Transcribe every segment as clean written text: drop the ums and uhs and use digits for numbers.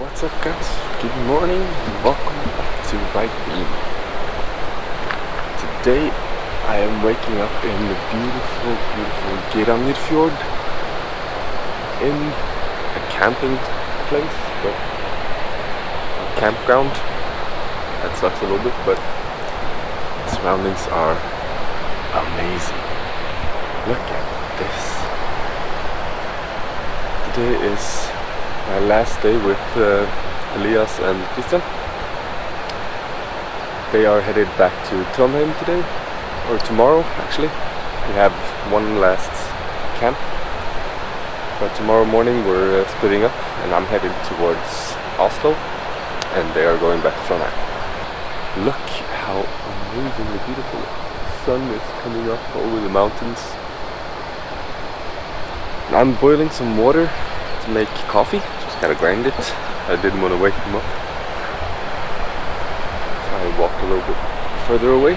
What's up guys? Good morning and welcome back to Grifting. Today I am waking up in the beautiful fjord in a camping place, but a campground. That sucks a little bit, but the surroundings are amazing. Look at this. Today is my last day with Elias and Christian. They are headed back to Trondheim today, or tomorrow actually. We have one last camp, but tomorrow morning we're splitting up and I'm headed towards Oslo and they are going back to Trondheim. Look how amazingly beautiful. The sun is coming up over the mountains. And I'm boiling some water to make coffee. Just gotta grind it. I didn't want to wake them up. So I walked a little bit further away.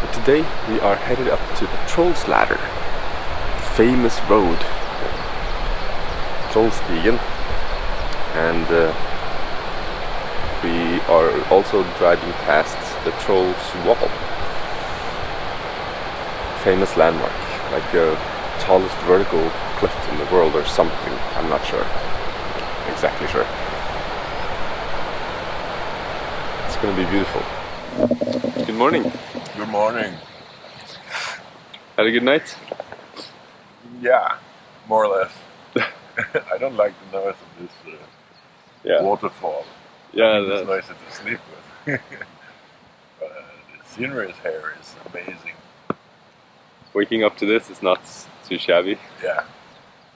But today we are headed up to the Troll's Ladder, the famous road, Trollstigen, and we are also driving past the Troll's Wall, famous landmark, like the tallest vertical cliff in the world or something. I'm not sure, exactly sure. It's gonna be beautiful. Good morning. Good morning. Had a good night? Yeah, more or less. I don't like the noise of this waterfall. Yeah, it's nicer to sleep with. But the scenery here is amazing. Waking up to this is not too shabby. Yeah.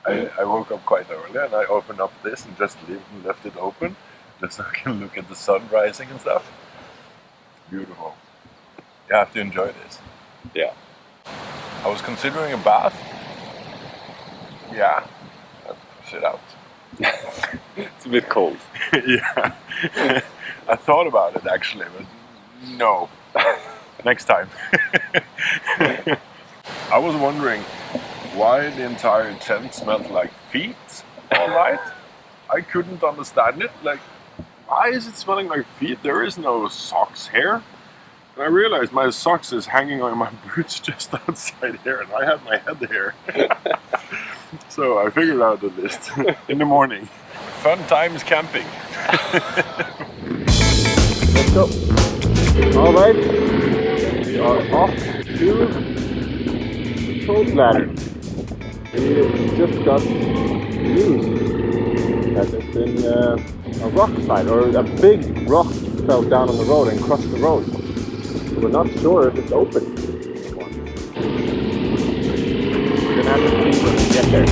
I woke up quite early and I opened up this and just left it open just so I can look at the sun rising and stuff. Beautiful. You have to enjoy this. Yeah. I was considering a bath. Yeah. I'd push it out. It's a bit cold. Yeah. I thought about it actually, but no. Next time. I was wondering why the entire tent smelled like feet all night. I couldn't understand it. Like, why is it smelling like feet? There is no socks here. And I realized my socks is hanging on my boots just outside here, and I have my head here. So I figured out the list in the morning. Fun times camping. Let's go. All right, we are off to the Troll's Ladder. We just got news that there's been a rock slide, or a big rock fell down on the road and crushed the road. We're not sure if it's open. We're gonna have to see when we get there.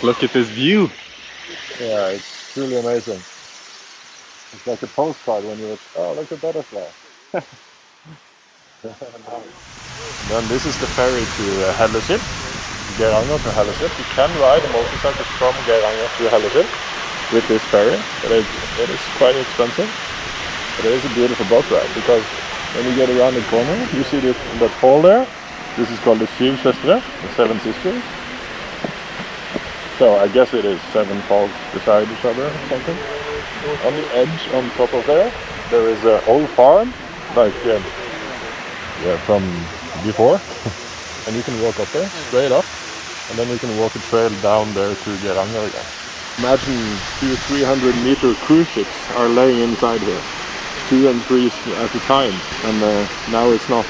Look at this view. Yeah, it's truly amazing. It's like a postcard when you look at butterfly. Then this is the ferry to Helleship, Geiranger to Helleship. You can ride a motorcycle from Geiranger to Helleship with this ferry, but it is quite expensive. But it is a beautiful boat ride because when you get around the corner, you see that fall there. This is called the fjord, the Seven Sisters. So I guess it is 7 falls beside each other or something. On the edge, on top of there is an old farm, like from before. And you can walk up there, straight up, and then you can walk a trail down there to Geiranger again. Imagine 200-300 meter cruise ships are laying inside here, 2 and 3 at a time, and now it's not.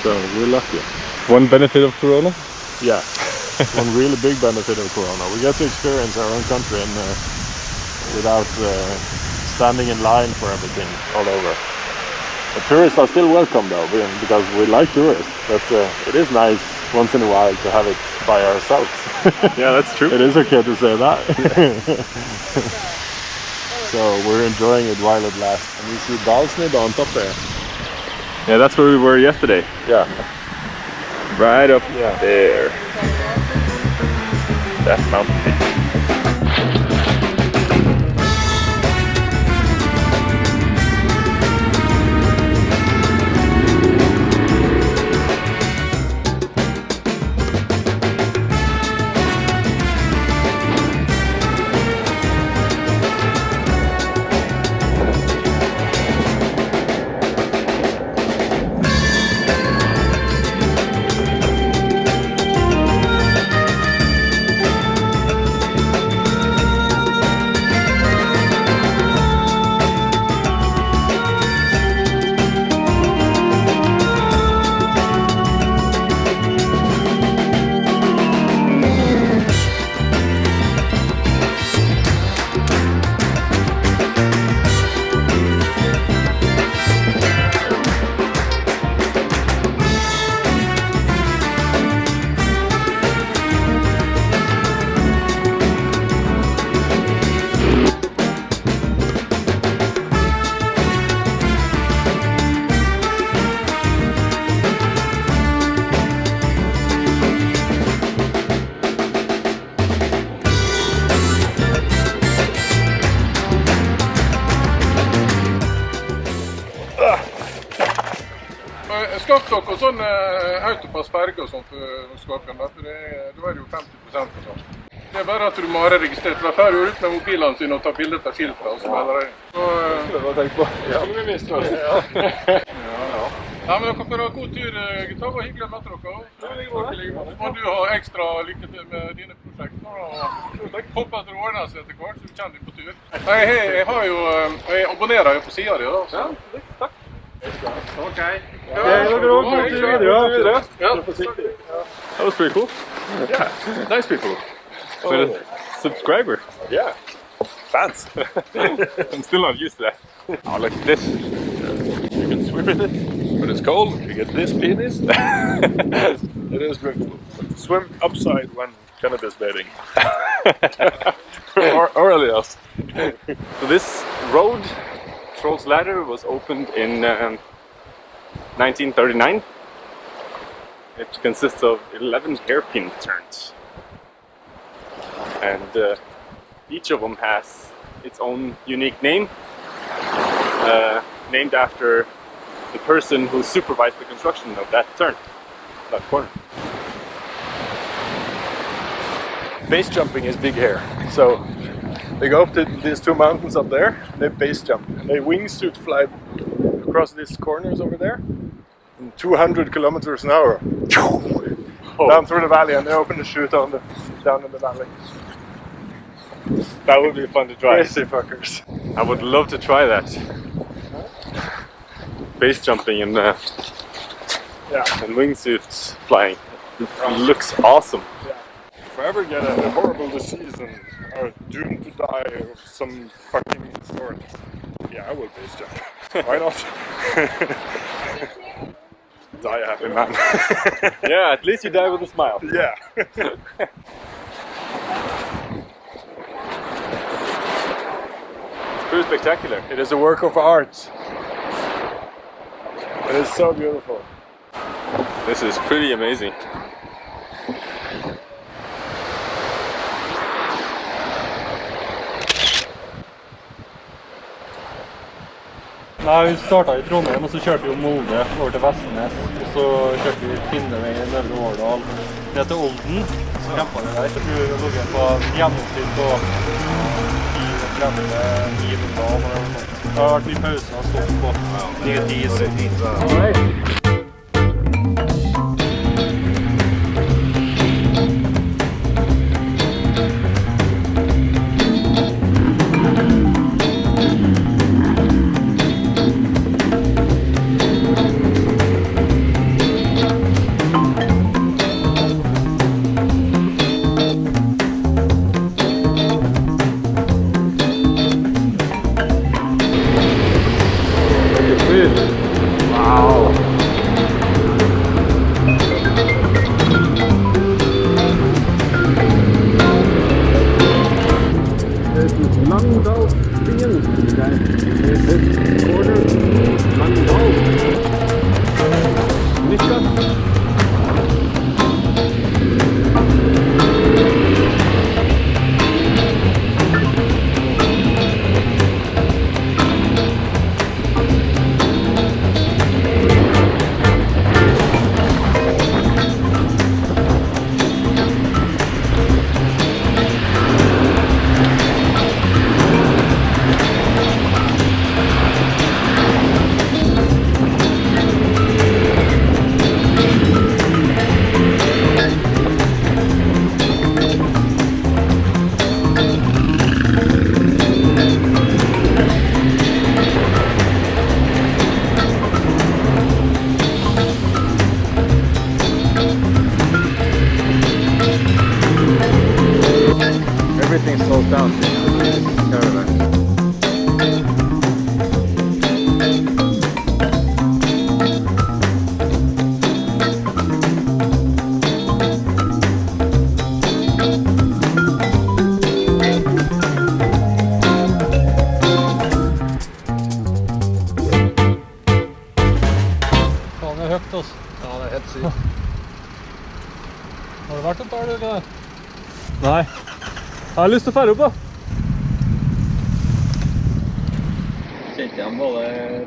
So we're lucky. One benefit of Corona? Yeah. One really big benefit of Corona. We get to experience our own country and without standing in line for everything all over. The tourists are still welcome though, because we like tourists, but it is nice once in a while to have it by ourselves. Yeah, that's true. It is okay to say that. So we're enjoying it while it lasts. And we see Dalsnid on top there. Yeah, that's where we were yesterday. Yeah. Right up Yeah. there. That's mountain peak. Skaff dere sånn autopassferge og sånt når du skal åpne, for det var jo 50% og sånt. Det er bare at du må ha registrert. Det var før du ut med mobilene sine og ta bilder av filter og så melder deg. Det var tenkt på. Ja, men vi visste det. Ja, men dere får ha god tur, gutter. Det var hyggelig å møte dere. Og du har ekstra lykke til med dine prosjekter. Og håper at det ordner seg etter hvert, så du kjenner deg på tur. Jeg abonnerer jo på siden din da. Ja, takk. Okay. That was pretty cool. Yeah. Nice people. With a subscriber. Yeah. Fans. I'm still not used to that. Oh, look at this. You can swim in it. When it's cold, you get this penis. It is drinkable. Swim upside when cannabis bathing. or Elias. So this road, Troll's Ladder, was opened in 1939. It consists of 11 hairpin turns. And each of them has its own unique name, named after the person who supervised the construction of that turn, that corner. Base jumping is big here. So they go up to these two mountains up there, they base jump. They wingsuit fly across these corners over there in 200 kilometers an hour. Down through the valley, and they open the chute down in the valley. That would be fun to try. Crazy fuckers. I would love to try that. Base jumping and wingsuits flying. It looks awesome. Yeah. If I ever get a horrible disease and are doomed to die of some fucking sort, yeah, I will base jump. Why not? Die a happy man. Yeah, at least you die with a smile. Yeah. It's pretty spectacular. It is a work of art. It is so beautiful. This is pretty amazing. Nei, vi startet i Trondheim, og så kjørte vi Molde over til Vestnes, og så kjørte vi Finnevei i Nøvre Årdal ned til Olden, så kjempet vi der. Så tror vi har ligget på gjennomsnitt på 10-30 mil om dagen eller noe sånt. Det har vært mye pauser og stått på 9-10 så. Wow. Langdalsstien, guys. This is corner Langdal. Niklas. Everything slows down in this caravan. Faen, det er høyt, altså. Ja, det er helt sykt. Har du vært opp der, eller? Nei. Jeg har lyst til å fære opp, da. Kjente igjen både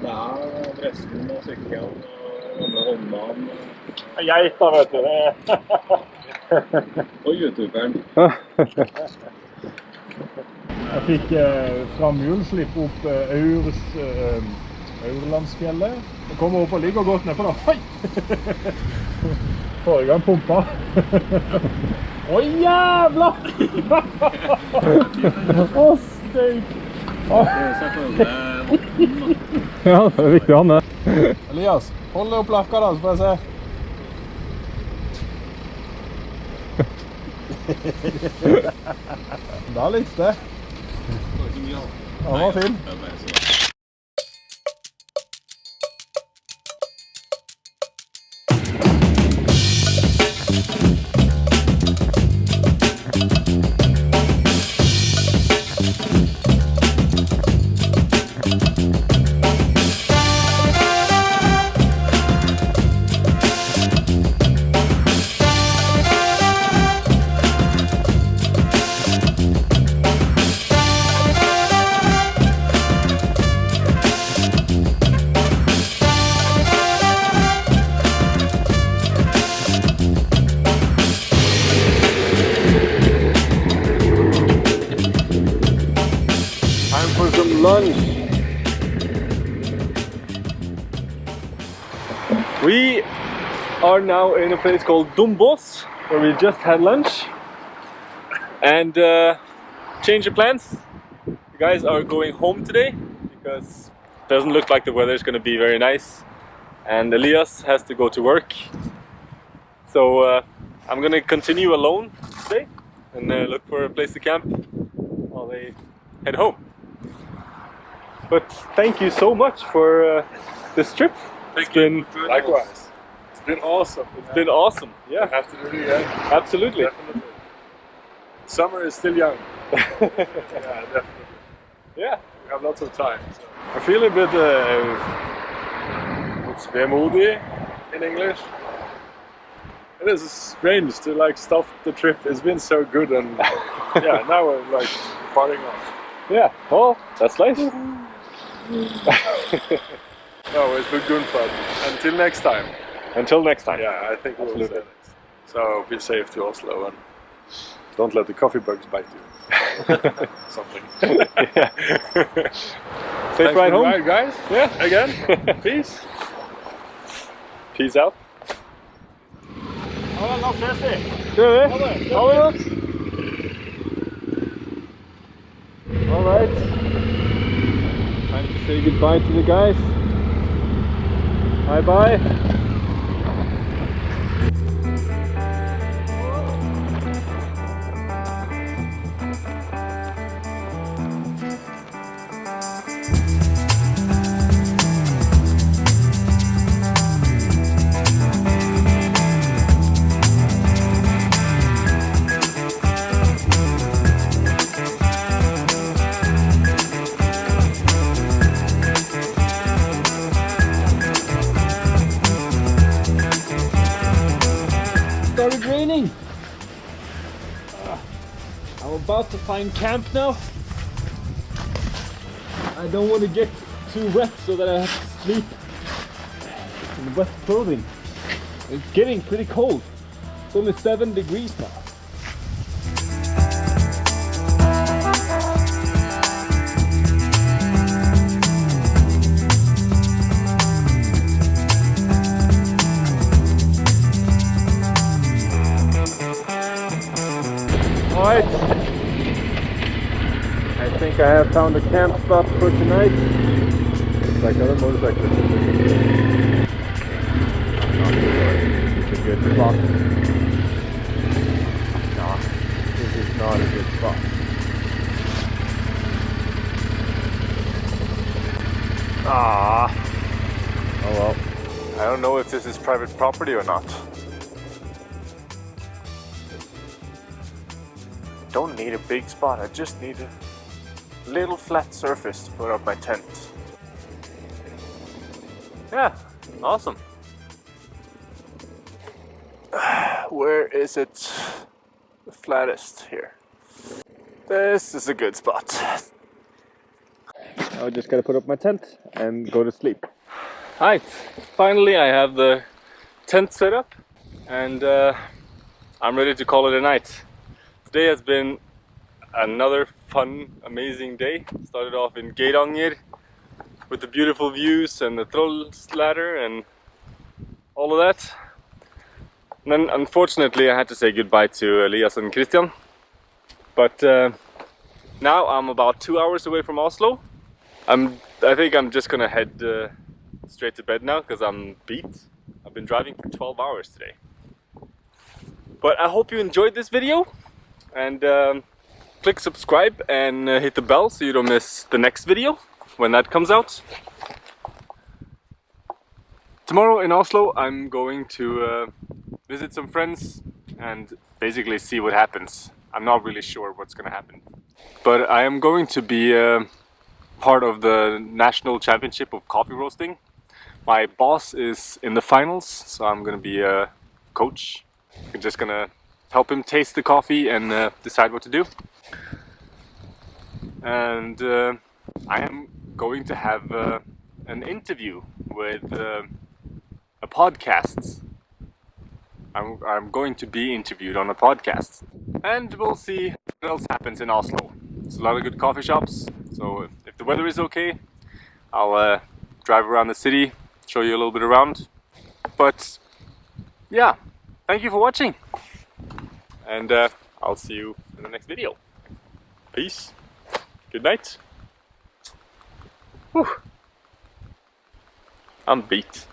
deg, Dressen og sykkelen og gamle håndbanen. Geita, vet du. Og YouTuberen. Jeg fikk framhjulslipp opp Aurlandsfjellet. Jeg kommer opp og ligger godt ned på det. Oi! Forrige gang pumpa. Å, jævla! Å, steik! Ja, det er viktig han, det. Elias, hold deg opp lakka da, så får jeg se. Da likte det. Han var fin. For some lunch. We are now in a place called Campos, where we just had lunch. And change of plans. The guys are going home today because it doesn't look like the weather is going to be very nice. And Elias has to go to work. So I'm going to continue alone today and look for a place to camp while they head home. But thank you so much for this trip. It's been Likewise. It's been awesome. It's been awesome. Yeah, We have to do it again. absolutely. Definitely. Summer is still young. Yeah, definitely. Yeah. We have lots of time. So. I feel a bit what's vemodig in English. It is strange to like stop the trip. It's been so good and yeah, now we're like parting off. Yeah. Well, that's nice. No, it's been good fun. Until next time. Until next time. Yeah, I think we'll say Absolutely. this. So be safe to Oslo and don't let the coffee bugs bite you. Something. Yeah. Safe Thanks ride for the home. ride, guys. Yeah. Again. Peace. Peace out. Ja, da ses vi. Kjører Ha vi? det. Ha det godt. All right. Time to say goodbye to the guys. Bye bye. I'm about to find camp now. I don't want to get too wet so that I have to sleep in wet clothing. It's getting pretty cold. It's only 7 degrees now. Alright, I think I have found a camp spot for tonight. Looks like other motorcyclists. It's a good spot. No, this is not a good spot. Ah. Oh well. I don't know if this is private property or not. Don't need a big spot, I just need a little flat surface to put up my tent. Yeah, awesome. Where is it the flattest here? This is a good spot. I just gotta put up my tent and go to sleep. Alright, finally I have the tent set up and I'm ready to call it a night. Today has been another fun, amazing day. Started off in Geiranger with the beautiful views and the Troll's ladder and all of that. And then unfortunately I had to say goodbye to Elias and Christian. But now I'm about 2 hours away from Oslo. I think I'm just gonna head straight to bed now because I'm beat. I've been driving for 12 hours today. But I hope you enjoyed this video. And click subscribe and hit the bell so you don't miss the next video when that comes out. Tomorrow in Oslo I'm going to visit some friends and basically see what happens. I'm not really sure what's gonna happen. But I am going to be part of the national championship of coffee roasting. My boss is in the finals, so I'm gonna be a coach. I'm just gonna help him taste the coffee and decide what to do. And I am going to have an interview with a podcast. I'm going to be interviewed on a podcast. And we'll see what else happens in Oslo. There's a lot of good coffee shops, so if the weather is okay, I'll drive around the city, show you a little bit around. But yeah, thank you for watching. And I'll see you in the next video. Peace. Good night. Whew. I'm beat.